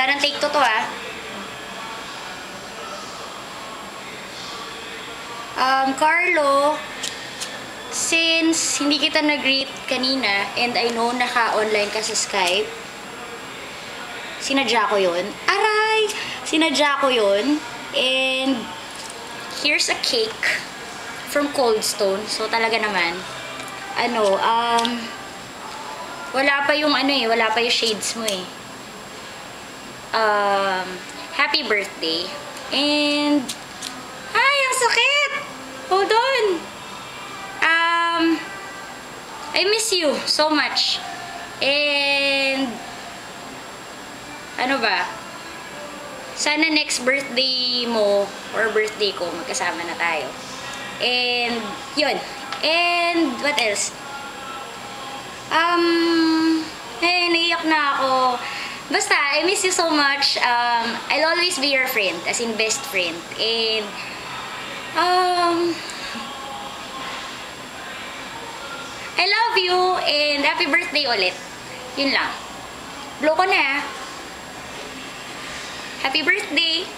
Wala nang take to ah. Carlo, since hindi kita nag-greet kanina and I know naka-online ka sa Skype, sinadya ko yun. Aray! Sinadya ko yun. And here's a cake from Cold Stone. So talaga naman, wala pa yung wala pa yung shades mo eh. Happy birthday. And ay, ang sakit! Hold on. I miss you so much. And ano ba? Sana next birthday mo or birthday ko, magkasama na tayo. And yun. And what else? Naiyak na ako. Basta, I miss you so much. I'll always be your friend, as in best friend. And I love you and happy birthday ulit. Yun lang. Blow ko na. Happy birthday!